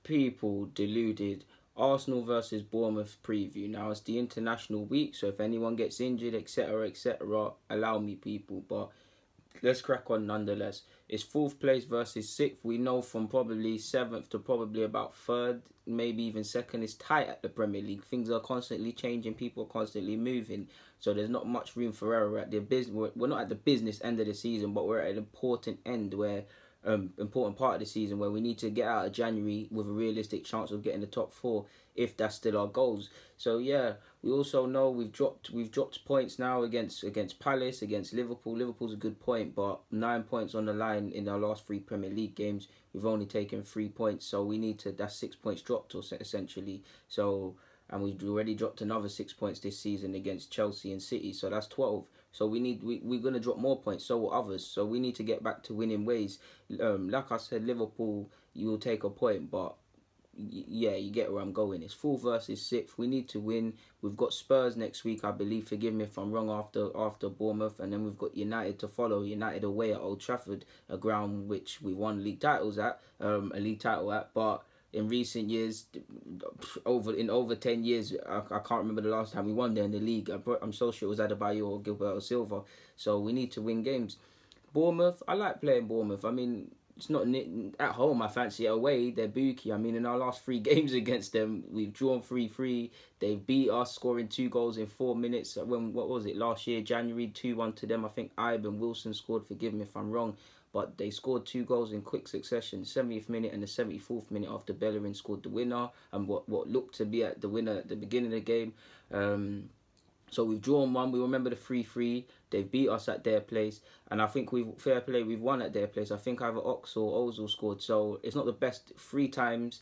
people deluded. Arsenal versus Bournemouth preview. Now it's the international week, so if anyone gets injured, etc., etc., allow me, people. But let's crack on nonetheless. It's 4th place versus 6th. We know from probably 7th to probably about 3rd, maybe even 2nd. It's tight at the Premier League. Things are constantly changing. People are constantly moving. So there's not much room for error at the business. We're not at the business end of the season, but we're at an important end where important part of the season where we need to get out of January with a realistic chance of getting the top 4 if that's still our goals. So yeah, we also know we've dropped points now against Palace, against Liverpool. Liverpool's a good point, but 9 points on the line in our last 3 Premier League games. We've only taken 3 points, so we need to. That's 6 points dropped, or essentially. So, and we've already dropped another 6 points this season against Chelsea and City, so that's 12. So we're going to drop more points, so will others. So we need to get back to winning ways. Like I said, Liverpool, you will take a point, but yeah, you get where I'm going. It's 4th versus 6th. We need to win. We've got Spurs next week, I believe. Forgive me if I'm wrong, after Bournemouth. And then we've got United to follow. United away at Old Trafford, a ground which we won league titles at, a league title at. But in recent years, over 10 years, I can't remember the last time we won there in the league. I'm so sure it was Adebayo or Gilberto Silva. So we need to win games. Bournemouth, I like playing Bournemouth. I mean, it's not at home. I fancy it away. They're bookie. I mean, in our last 3 games against them, we've drawn 3-3. They've beat us, scoring 2 goals in 4 minutes. What was it, last year, January, 2-1 to them. I think Ibe and Wilson scored. Forgive me if I'm wrong. But they scored 2 goals in quick succession, 70th minute and the 74th minute after Bellerin scored the winner, and what looked to be at the winner at the beginning of the game. So we've drawn 1. We remember the 3-3. They've beat us at their place, and I think fair play. We've won at their place. I think either Ox or Ozil scored. So it's not the best 3 times.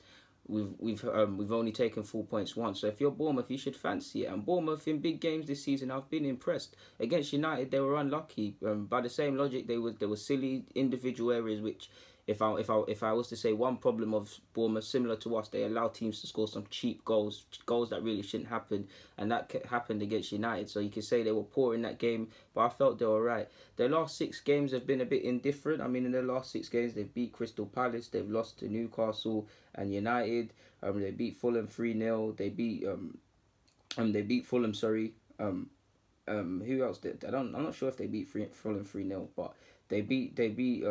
We've only taken 4 points once. So if you're Bournemouth, you should fancy it. And Bournemouth in big games this season, I've been impressed. Against United, they were unlucky. By the same logic, there were silly individual areas which, if I was to say one problem of Bournemouth, similar to us, they allow teams to score some cheap goals that really shouldn't happen, and that happened against United. So you could say they were poor in that game, but I felt they were right. Their last 6 games have been a bit indifferent. I mean, in their last 6 games, they've beat Crystal Palace, they've lost to Newcastle and United. They beat Fulham 3-0. They beat Fulham. Sorry. Who else did? I'm not sure if they beat Fulham 3-0, but they beat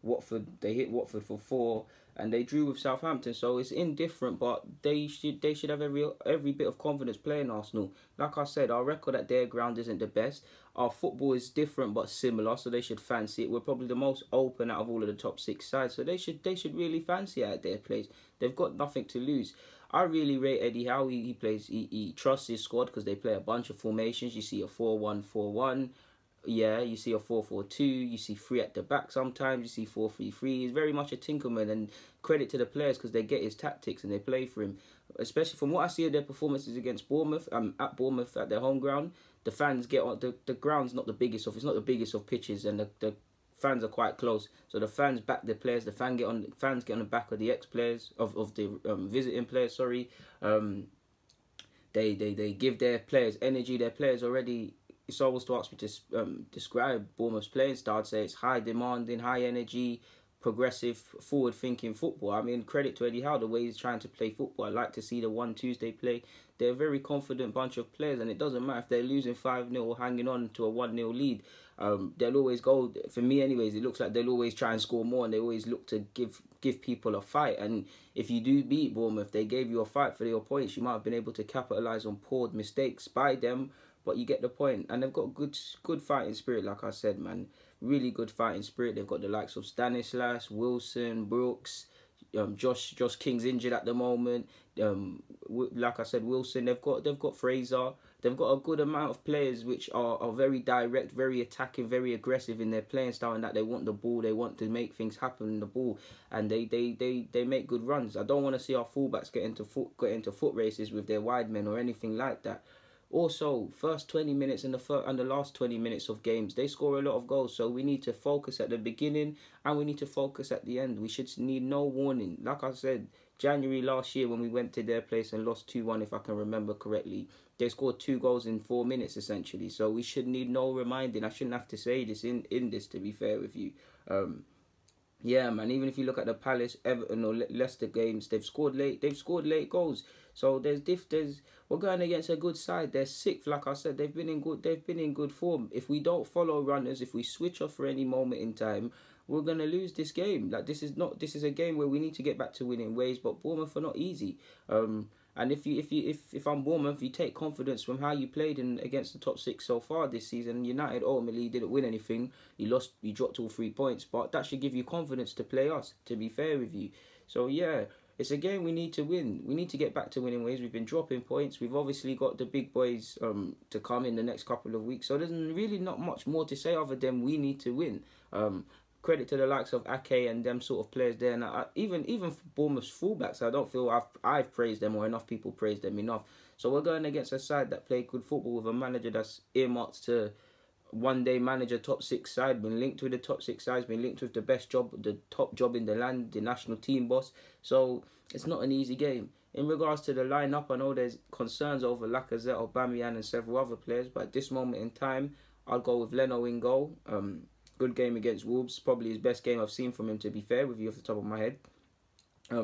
Watford. They hit Watford for 4, and they drew with Southampton. So it's indifferent, but they should have every bit of confidence playing Arsenal. Like I said, our record at their ground isn't the best. Our football is different but similar, so they should fancy it. We're probably the most open out of all of the top 6 sides, so they should really fancy it at their place. They've got nothing to lose. I really rate Eddie Howe. He plays. He trusts his squad because they play a bunch of formations. You see a 4-1-4-1. Yeah, you see a 4-4-2, you see 3 at the back sometimes, you see 4-3-3. He's very much a tinkerman, and credit to the players because they get his tactics and they play for him. Especially from what I see of their performances against Bournemouth, at Bournemouth at their home ground, the fans get on, the ground's not the biggest of, it's not the biggest of pitches, and the fans are quite close. So the fans back the players, fans get on the back of the ex-players, of the visiting players, sorry. They give their players energy. Their players already, if someone was to ask me to describe Bournemouth's playing style, I'd say it's high demanding, high energy, progressive, forward-thinking football. I mean, credit to Eddie Howe, the way he's trying to play football. I like to see the 1-2s they play. They're a very confident bunch of players, and it doesn't matter if they're losing 5-0 or hanging on to a 1-0 lead. They'll always go, for me anyways, it looks like they'll always try and score more, and they always look to give people a fight. And if you do beat Bournemouth, they gave you a fight for your points. You might have been able to capitalise on poor mistakes by them, but you get the point. And they've got good fighting spirit, like I said, man. Really good fighting spirit. They've got the likes of Stanislas, Wilson, Brooks, Josh King's injured at the moment. Like I said, Wilson. They've got Fraser. They've got a good amount of players which are very direct, very attacking, very aggressive in their playing style, and that they want the ball, they want to make things happen in the ball, and they make good runs. I don't want to see our fullbacks get into foot races with their wide men or anything like that. Also, first 20 minutes and the last 20 minutes of games, they score a lot of goals. So we need to focus at the beginning and we need to focus at the end. We should need no warning. Like I said, January last year when we went to their place and lost 2-1, if I can remember correctly, they scored 2 goals in 4 minutes essentially. So we should need no reminding. I shouldn't have to say this in this, to be fair with you. Yeah, man. Even if you look at the Palace, Everton, or Leicester games, they've scored late. They've scored late goals. So there's we're going against a good side. They're sixth, like I said. They've been in good. They've been in good form. If we don't follow runners, if we switch off for any moment in time, we're gonna lose this game. Like this is not. This is a game where we need to get back to winning ways. But Bournemouth are not easy. And if I'm Bournemouth, you take confidence from how you played in against the top six so far this season. United ultimately didn't win anything. You lost. You dropped all 3 points, but that should give you confidence to play us. To be fair with you, so yeah, it's a game we need to win. We need to get back to winning ways. We've been dropping points. We've obviously got the big boys to come in the next couple of weeks. So there's really not much more to say other than we need to win. Credit to the likes of Ake and them sort of players there. And even for Bournemouth's fullbacks, I don't feel I've praised them, or enough people praised them enough. So we're going against a side that play good football with a manager that's earmarked to one day manager top six side, been linked with the top six sides, been linked with the best job, the top job in the land, the national team boss. So it's not an easy game. In regards to the lineup, I know there's concerns over Lacazette, Aubameyang and several other players, but at this moment in time, I'll go with Leno in goal. Good game against Wolves, probably his best game I've seen from him, to be fair with you off the top of my head.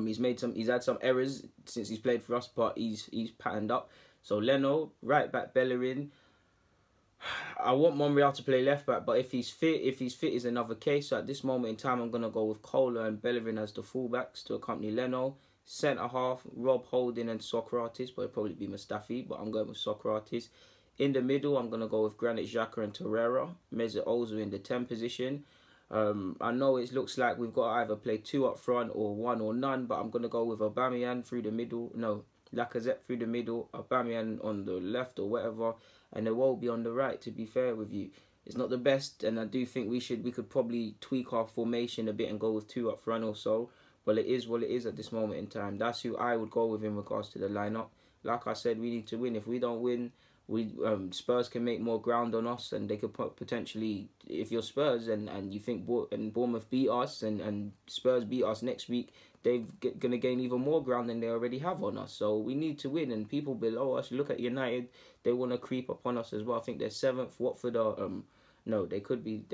He's had some errors since he's played for us, but he's patterned up. So Leno, right back Bellerin. I want Monreal to play left back, but if he's fit is another case. So at this moment in time, I'm gonna go with Kohler and Bellerin as the fullbacks to accompany Leno. Centre half, Rob Holding and Socrates, but it'll probably be Mustafi, but I'm going with Socrates. In the middle, I'm going to go with Granit Xhaka and Torreira. Mesut Ozil in the 10 position. I know it looks like we've got to either play 2 up front or 1 or none, but I'm going to go with Aubameyang through the middle. No, Lacazette through the middle, Aubameyang on the left or whatever, and Iwobi on the right, to be fair with you. It's not the best, and I do think we could probably tweak our formation a bit and go with 2 up front or so. Well, it is what it is at this moment in time. That's who I would go with in regards to the lineup. Like I said, we need to win. If we don't win, Spurs can make more ground on us, and they could potentially, if you're Spurs and you think Bournemouth beat us and Spurs beat us next week, they're going to gain even more ground than they already have on us. So we need to win, and people below us, look at United, they want to creep upon us as well. I think they're 7th. Watford are no, they could be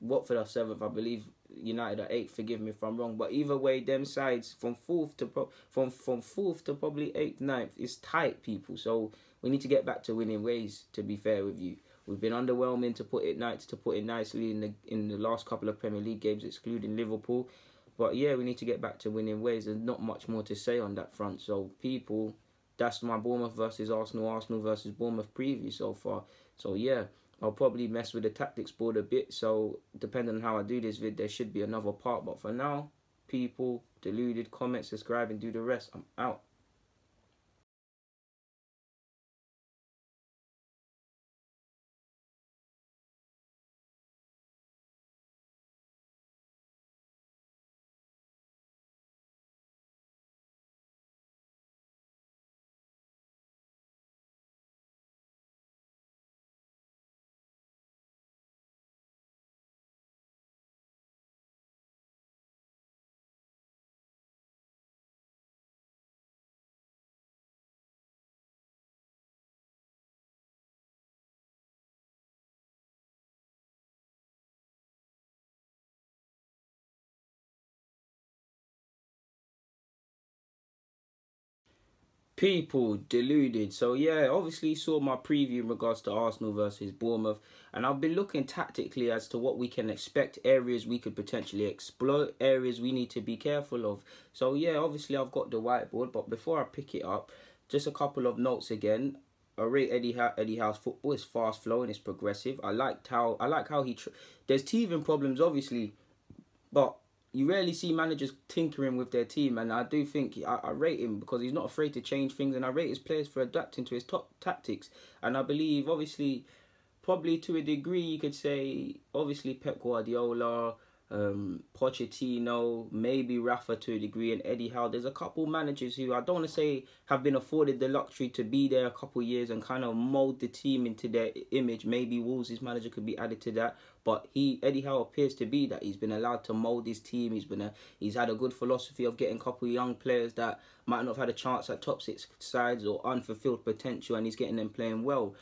Watford are 7th, I believe. United are 8th. Forgive me if I'm wrong, but either way, them sides from 4th to from 4th to probably 8th, 9th is tight, people. So we need to get back to winning ways. To be fair with you, we've been underwhelming, to put it nicely, in the last couple of Premier League games, excluding Liverpool. But yeah, we need to get back to winning ways. There's not much more to say on that front. So people, that's my Bournemouth versus Arsenal versus Bournemouth preview so far. So yeah, I'll probably mess with the tactics board a bit. So depending on how I do this vid, there should be another part. But for now, people, deluded, comment, subscribe, and do the rest. I'm out. People, deluded. So yeah, obviously you saw my preview in regards to Arsenal versus Bournemouth, and I've been looking tactically as to what we can expect, areas we could potentially exploit, areas we need to be careful of. So yeah, obviously I've got the whiteboard, but before I pick it up, just a couple of notes again. I rate Eddie Howe's football. It's fast flowing, it's progressive. I like how he there's teething problems obviously, but you rarely see managers tinkering with their team, and I do think I rate him because he's not afraid to change things, and I rate his players for adapting to his top tactics. And I believe, obviously, probably to a degree, you could say, obviously Pep Guardiola, Pochettino, maybe Rafa to a degree, and Eddie Howe. There's a couple managers who I don't want to say have been afforded the luxury to be there a couple years and kind of mold the team into their image. Maybe Wolves' manager could be added to that, but Eddie Howe appears to be that. He's been allowed to mold his team. He's had a good philosophy of getting a couple young players that might not have had a chance at top 6 sides or unfulfilled potential, and he's getting them playing well.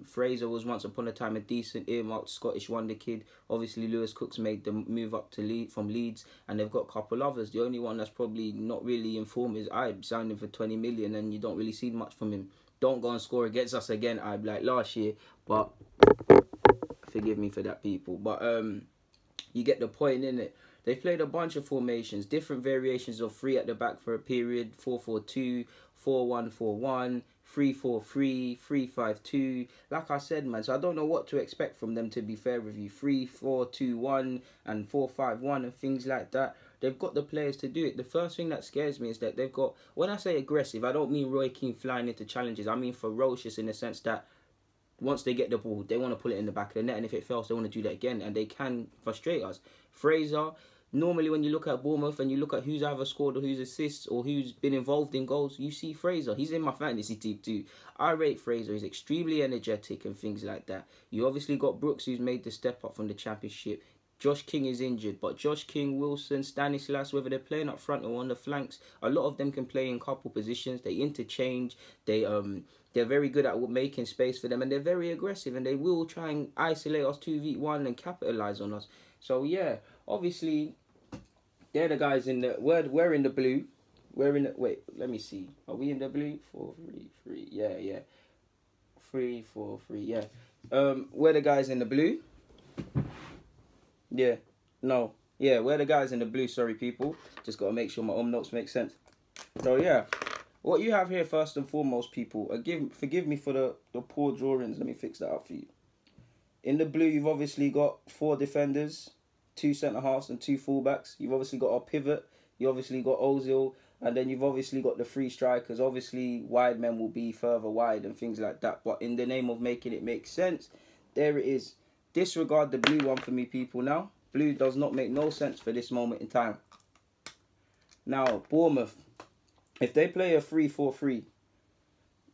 Fraser was once upon a time a decent earmarked Scottish wonder kid. Obviously, Lewis Cook's made the move up to from Leeds, and they've got a couple others. The only one that's probably not really in form is Ibe, signed him for 20 million, and you don't really see much from him. Don't go and score against us again, Ibe, like last year, but forgive me for that, people. But you get the point, innit? They've played a bunch of formations, different variations of 3 at the back for a period, 4-4-2, 4-1-4-1, 3-4-3, 3-5-2. Like I said, man, so I don't know what to expect from them, to be fair with you. 3-4-2-1 and 4-5-1 and things like that. They've got the players to do it. The first thing that scares me is that they've got, when I say aggressive, I don't mean Roy Keane flying into challenges. I mean ferocious, in the sense that once they get the ball, they want to put it in the back of the net, and if it fails, they want to do that again, and they can frustrate us. Fraser, normally when you look at Bournemouth and you look at who's either scored or who's assists or who's been involved in goals, you see Fraser. He's in my fantasy team too. I rate Fraser. He's extremely energetic and things like that. You obviously got Brooks, who's made the step up from the Championship. Josh King is injured, but Josh King, Wilson, Stanislas, whether they're playing up front or on the flanks, a lot of them can play in couple positions. They interchange. They're very good at making space for them, and they're very aggressive, and they will try and isolate us 2v1 and capitalise on us. So yeah, obviously they're the guys in the we're in the blue. We're in the, wait, let me see. Are we in the blue? 4-3-3. Yeah. 3-4-3. Yeah. We're the guys in the blue. Yeah. No. Yeah, we're the guys in the blue. Sorry, people. Just got to make sure my own notes make sense. So yeah, what you have here first and foremost, people. Forgive me for the poor drawings. Let me fix that up for you. In the blue, you've obviously got 4 defenders, 2 centre-halves and 2 full-backs. You've obviously got our pivot. You obviously got Ozil. And then you've obviously got the 3 strikers. Obviously, wide men will be further wide and things like that. But in the name of making it make sense, there it is. Disregard the blue one for me, people, now. Blue does not make no sense for this moment in time. Now, Bournemouth, if they play a 3-4-3,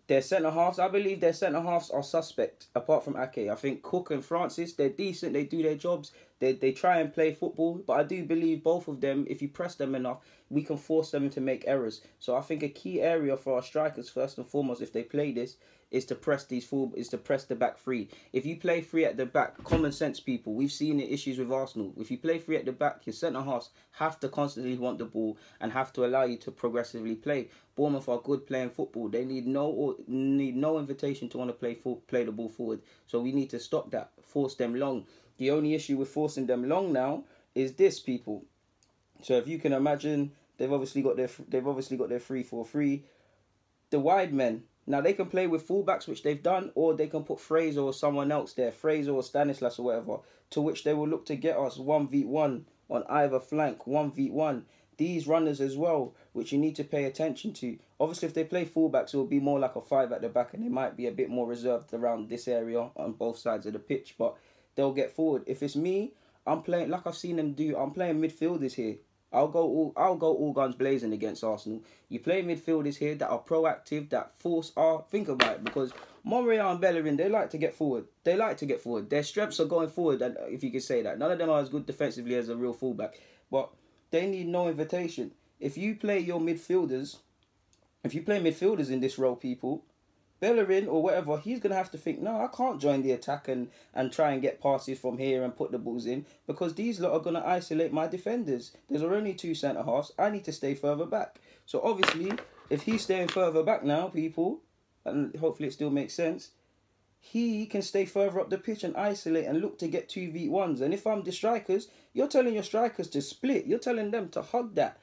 their centre-halves, I believe their centre-halves are suspect, apart from Ake. I think Cook and Francis, they're decent, they do their jobs, they try and play football, but I do believe both of them, if you press them enough, we can force them to make errors. So I think a key area for our strikers, first and foremost, if they play this, is to press the back 3. If you play 3 at the back, common sense, people, we've seen the issues with Arsenal. If you play 3 at the back, your centre-halves have to constantly want the ball and have to allow you to progressively play. Bournemouth are good playing football. They need no invitation to want to play the ball forward. So we need to stop that, force them long. The only issue with forcing them long now is this, people. So if you can imagine, they've obviously got their 3-4-3. The wide men, now they can play with fullbacks, which they've done, or they can put Fraser or someone else there, Fraser or Stanislas or whatever, to which they will look to get us 1v1 on either flank, 1v1. These runners as well, which you need to pay attention to. Obviously, if they play fullbacks, it will be more like a 5 at the back, and they might be a bit more reserved around this area on both sides of the pitch, but they'll get forward. If it's me, I'm playing like I've seen them do. I'm playing midfielders here. I'll go all guns blazing against Arsenal. You play midfielders here that are proactive, that force think about it, because Monreal and Bellerin, they like to get forward. Their strengths are going forward, and if you could say that. None of them are as good defensively as a real fullback, but they need no invitation. If you play midfielders in this role, people, Bellerin or whatever, he's going to have to think, no, I can't join the attack and try and get passes from here and put the balls in, because these lot are going to isolate my defenders. There's only 2 centre-halves. I need to stay further back. So obviously, if he's staying further back now, people, and hopefully it still makes sense, he can stay further up the pitch and isolate and look to get 2v1s. And if I'm the strikers, you're telling your strikers to split. You're telling them to hug that.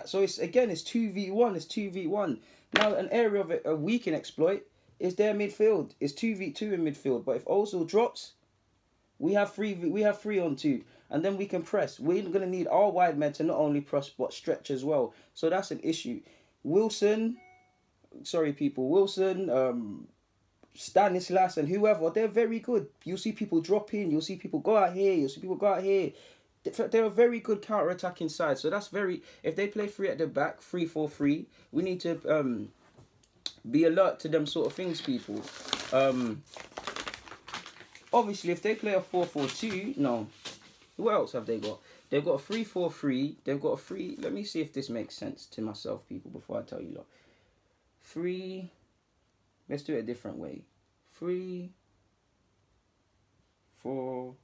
So it's 2v1. It's 2v1. Now, an area of it we can exploit is their midfield. It's 2v2 in midfield. But if Ozil drops, we have 3-on-2, and then we can press. We're going to need our wide men to not only press but stretch as well. So that's an issue. Wilson, Stanislas and whoever, they're very good. You'll see people drop in. You'll see people go out here. They're a very good counter-attacking side. So that's if they play 3 at the back, 3-4-3, we need to be alert to them sort of things, people. Obviously, if they play a 4-4-2, no. What else have they got? They've got a 3-4-3. They've got a 3. Let me see if this makes sense to myself, people, before I tell you lot. 3. Let's do it a different way. 3, 4.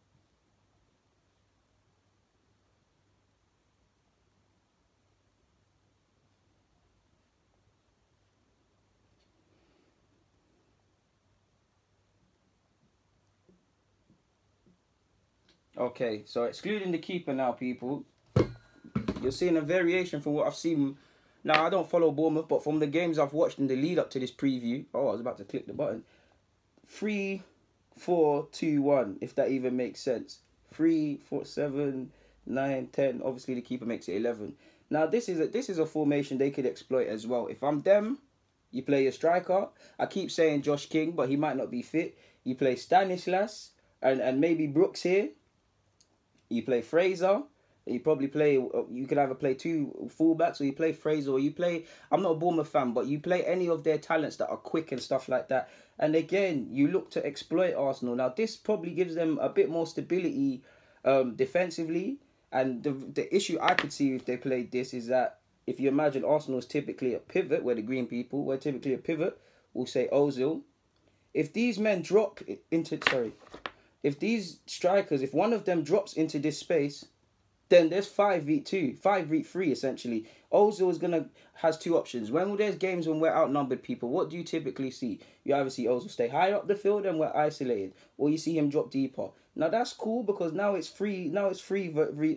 Okay, so excluding the keeper now, people, you're seeing a variation from what I've seen. Now, I don't follow Bournemouth, but from the games I've watched in the lead up to this preview, oh, I was about to click the button. 3, 4, 2, 1, if that even makes sense. 3, 4, 7, 9, 10. Obviously, the keeper makes it 11. Now, this is a formation they could exploit as well. If I'm them, you play your striker. I keep saying Josh King, but he might not be fit. You play Stanislas and maybe Brooks here. You play Fraser. You probably play. You could either play 2 fullbacks, or you play Fraser, or you play. I'm not a Bournemouth fan, but you play any of their talents that are quick and stuff like that. And again, you look to exploit Arsenal. Now, this probably gives them a bit more stability defensively. And the issue I could see if they played this is that if you imagine Arsenal is typically a pivot, where the green people were typically a pivot, we'll say Ozil. If these men drop into if these strikers, if one of them drops into this space, then there's 5v2, 5v3 essentially. Ozil has 2 options. When there's games when we're outnumbered, people, what do you typically see? You either see Ozil stay higher up the field and we're isolated, or you see him drop deeper. Now that's cool because now it's 3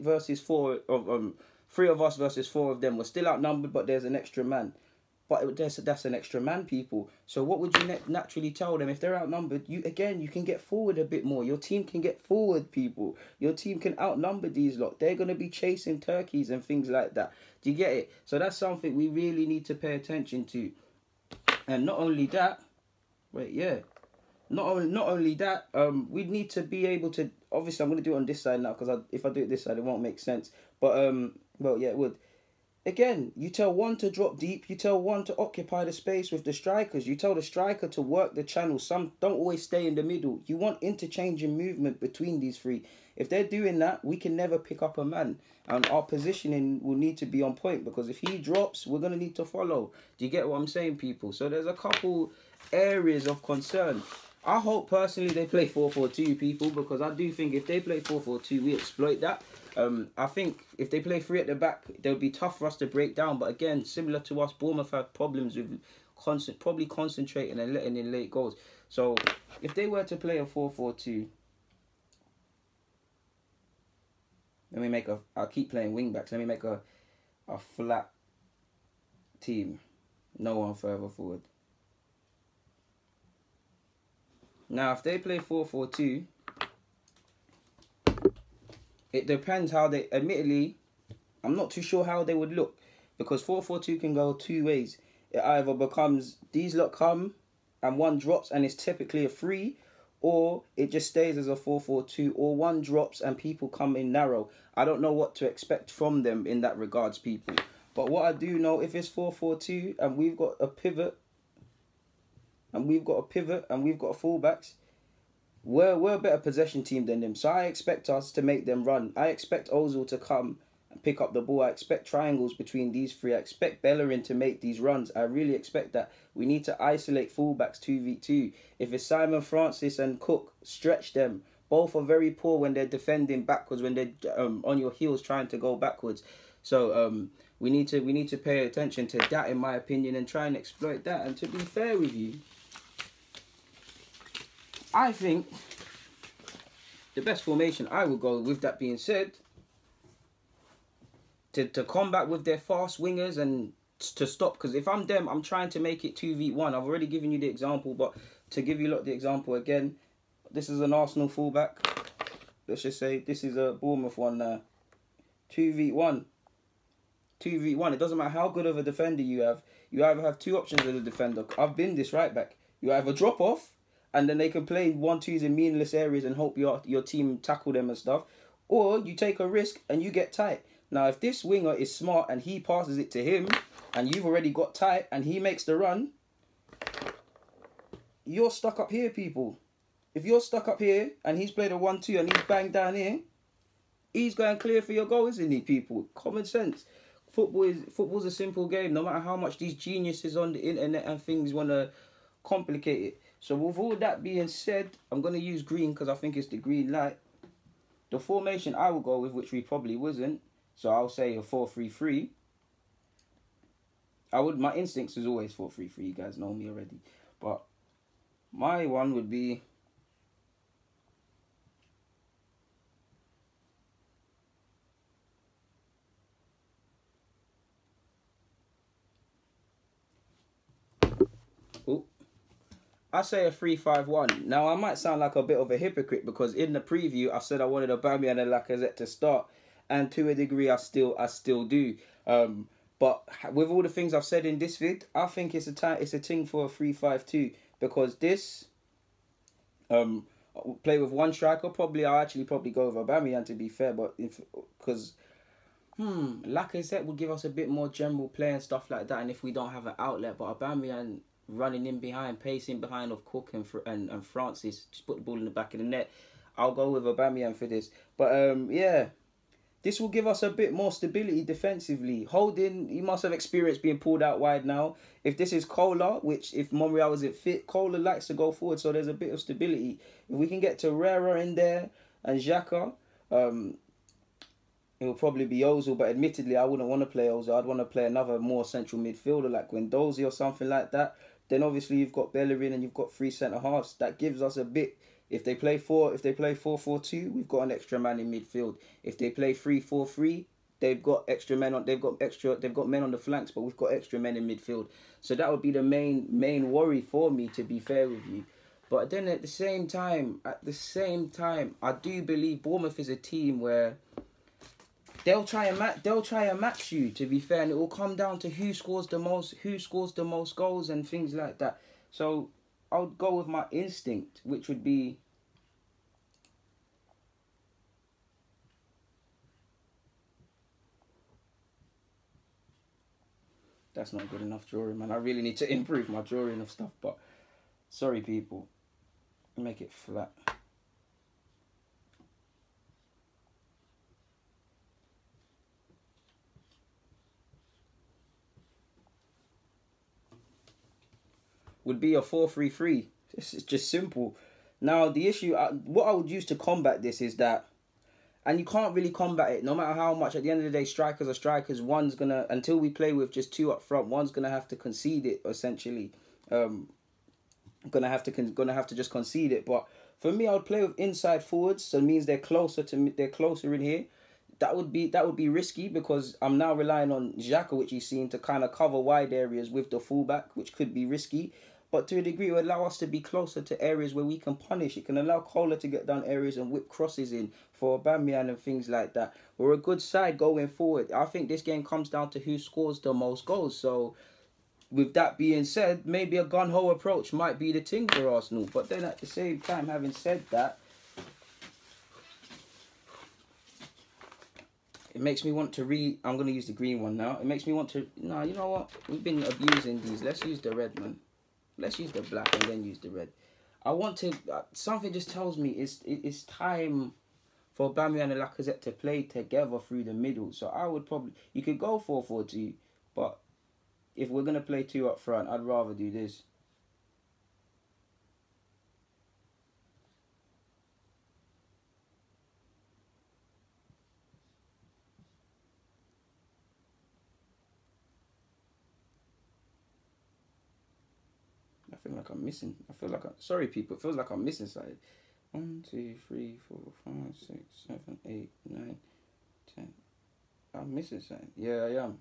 versus 4 of 3 of us versus 4 of them. We're still outnumbered, but there's an extra man. But that's an extra man, people. So what would you naturally tell them? If they're outnumbered, you can get forward a bit more. Your team can get forward, people. Your team can outnumber these lot. They're going to be chasing turkeys and things like that. Do you get it? So that's something we really need to pay attention to. And not only that, not only that, we need to be able to, obviously I'm going to do it on this side now, because if I do it this side, it won't make sense. But, well, yeah, it would. Again, you tell one to drop deep. You tell one to occupy the space with the strikers. You tell the striker to work the channel. Some don't always stay in the middle. You want interchanging movement between these 3. If they're doing that, we can never pick up a man. And our positioning will need to be on point, because if he drops, we're going to need to follow. Do you get what I'm saying, people? So there's a couple areas of concern. I hope personally they play 4-4-2, people, because I do think if they play 4-4-2, we exploit that. I think if they play 3 at the back, they'll be tough for us to break down. But again, similar to us, Bournemouth have problems with probably concentrating and letting in late goals. So if they were to play a 4-4-2, I'll keep playing wing backs. Let me make a flat team. No one further forward. Now, if they play 4-4-2, it depends how they... Admittedly, I'm not too sure how they would look, because 4-4-2 can go 2 ways. It either becomes these lot come and one drops and it's typically a 3, or it just stays as a 4-4-2, or one drops and people come in narrow. I don't know what to expect from them in that regards, people. But what I do know, if it's 4-4-2 and we've got a pivot, and we've got fullbacks, we're a better possession team than them. So I expect us to make them run. I expect Ozil to come and pick up the ball. I expect triangles between these 3. I expect Bellerin to make these runs. I really expect that. We need to isolate fullbacks 2v2. If it's Simon Francis and Cook, stretch them. Both are very poor when they're defending backwards, when they're on your heels trying to go backwards. So we need to pay attention to that, in my opinion, and try and exploit that. And to be fair with you, I think the best formation I would go with, that being said, to combat with their fast wingers and to stop, because if I'm them, I'm trying to make it 2v1. I've already given you the example, but to give you the example again, this is an Arsenal fullback. Let's just say this is a Bournemouth one now. 2v1. 2v1. It doesn't matter how good of a defender you have. You either have 2 options as a defender. I've been this right back. You either drop off, and then they can play 1-2s in meaningless areas and hope your team tackle them and stuff. Or you take a risk and you get tight. Now, if this winger is smart and he passes it to him, and you've already got tight and he makes the run, you're stuck up here, people. If you're stuck up here and he's played a 1-2 and he's banged down here, He's going clear for your goal, isn't he, people? Common sense. Football's a simple game, no matter how much these geniuses on the internet and things want to complicate it. So with all that being said, I'm going to use green because I think it's the green light. The formation I will go with, which we probably wasn't, so I'll say a 4-3-3. My instincts is always 4-3-3, you guys know me already. But my one would be I say a 3-5-1. Now, I might sound like a bit of a hypocrite because in the preview, I said I wanted Aubameyang and Lacazette to start. And to a degree, I still do. But with all the things I've said in this vid, I think it's a thing for a 3-5-2. Because this, play with one striker, I'll actually probably go with Aubameyang to be fair. But because Lacazette will give us a bit more general play and stuff like that. And if we don't have an outlet, but Aubameyang running in behind, pacing behind of Cook and Francis, just put the ball in the back of the net. I'll go with Aubameyang for this. But yeah, this will give us a bit more stability defensively. Holding, he must have experience being pulled out wide now. If this is Kola, which if Monreal wasn't fit, Kola likes to go forward, so there's a bit of stability. If we can get Torreira in there and Xhaka, it will probably be Ozil, but admittedly, I wouldn't want to play Ozil. I'd want to play another more central midfielder like Guendouzi or something like that. Then obviously you've got Bellerin and you've got 3 centre halves. That gives us a bit. If they play 4-4-2, we've got an extra man in midfield. If they play 3-4-3, they've got extra men on. They've got men on the flanks, but we've got extra men in midfield. So that would be the main worry for me, to be fair with you. But then at the same time, I do believe Bournemouth is a team where they'll try and match you, to be fair, and it will come down to who scores the most goals and things like that. So I'll go with my instinct, which would be that's not good enough drawing, man. I really need to improve my drawing of stuff, but sorry people. Make it flat. Would be a 4-3-3. It's just simple. Now, the issue, what I would use to combat this is that, and you can't really combat it, no matter how much, at the end of the day, strikers are strikers. One's going to, until we play with just 2 up front, one's going to have to concede it, essentially. Gonna have to just concede it. But for me, I would play with inside forwards, so it means they're closer in here. That would be risky because I'm now relying on Xhaka, which he's seen, to kind of cover wide areas with the fullback, which could be risky. But to a degree, it will allow us to be closer to areas where we can punish. It can allow Kola to get down areas and whip crosses in for Aubameyang and things like that. We're a good side going forward. I think this game comes down to who scores the most goals. So with that being said, maybe a gun-ho approach might be the thing for Arsenal. But then at the same time, having said that, it makes me want to I'm going to use the green one now. It makes me want to... No, you know what? We've been abusing these. Let's use the red, man. Let's use the black and then use the red. I want to... something just tells me it's time for Aubameyang and Lacazette to play together through the middle. So I would probably... You could go 4-4-2, but if we're going to play 2 up front, I'd rather do this. I feel like I'm missing. Sorry, people. It feels like I'm missing something. 1, 2, 3, 4, 5, 6, 7, 8, 9, 10. I'm missing something. Yeah, I am.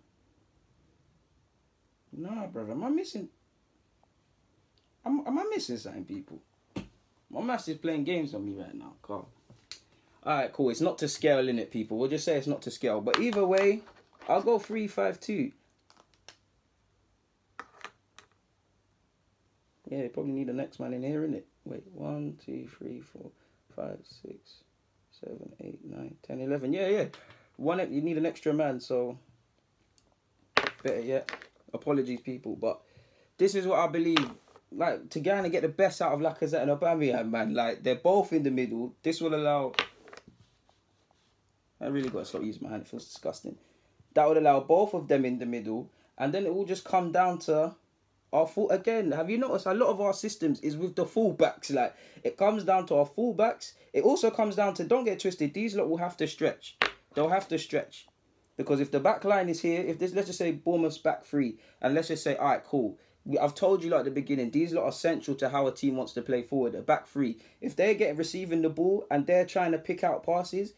Nah, brother. Am I missing? Am I missing something, people? My maths is playing games on me right now. Cool. Alright, cool. It's not to scale, innit, people? We'll just say it's not to scale. But either way, I'll go 3-5-2. Yeah, they probably need the next man in here, innit? Wait, 1, 2, 3, 4, 5, 6, 7, 8, 9, 10, 11. Yeah. You need an extra man, so better yet. Apologies, people, but this is what I believe. Like, to kind of get the best out of Lacazette and Aubameyang, man. Like, they're both in the middle. This will allow... I really got to stop using my hand. It feels disgusting. That would allow both of them in the middle. And then it will just come down to our full. Again, have you noticed a lot of our systems is with the fullbacks? Like, it comes down to our fullbacks. It also comes down to, don't get twisted, these lot will have to stretch. They'll have to stretch. Because if the back line is here, if this, let's just say Bournemouth's back three, and let's just say, all right, cool. I've told you like at the beginning, these lot are central to how a team wants to play forward. A back three. If they get receiving the ball and they're trying to pick out passes,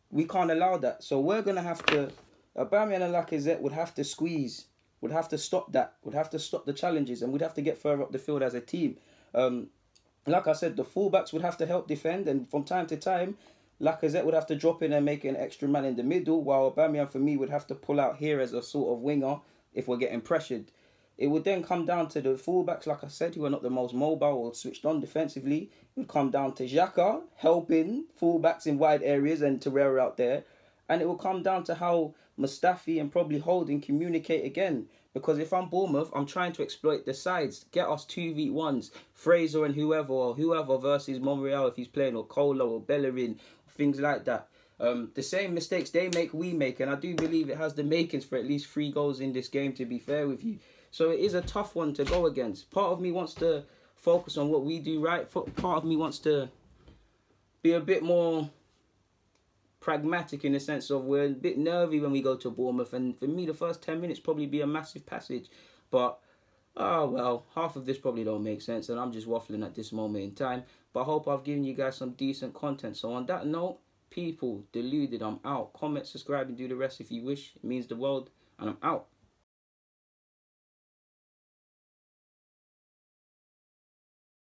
we can't allow that. So we're going to have to, Aubameyang and Lacazette would have to squeeze, would have to stop that, would have to stop the challenges, and we'd have to get further up the field as a team. Like I said, the fullbacks would have to help defend, and from time to time, Lacazette would have to drop in and make an extra man in the middle, while Aubameyang, for me, would have to pull out here as a sort of winger if we're getting pressured. It would then come down to the fullbacks, like I said, who are not the most mobile or switched on defensively. It would come down to Xhaka helping fullbacks in wide areas and Torreira out there. And it will come down to how Mustafi and probably Holding communicate again. Because if I'm Bournemouth, I'm trying to exploit the sides. Get us 2v1s. Fraser and whoever versus Monreal if he's playing, or Cola or Bellerin, things like that. The same mistakes they make, we make. And I do believe it has the makings for at least 3 goals in this game, to be fair with you. So it is a tough one to go against. Part of me wants to focus on what we do right. Part of me wants to be a bit more pragmatic in the sense of we're a bit nervy when we go to Bournemouth. And for me, the first 10 minutes probably be a massive passage. But, oh well, half of this probably don't make sense. And I'm just waffling at this moment in time. But I hope I've given you guys some decent content. So on that note, people, deluded, I'm out. Comment, subscribe, and do the rest if you wish. It means the world. And I'm out.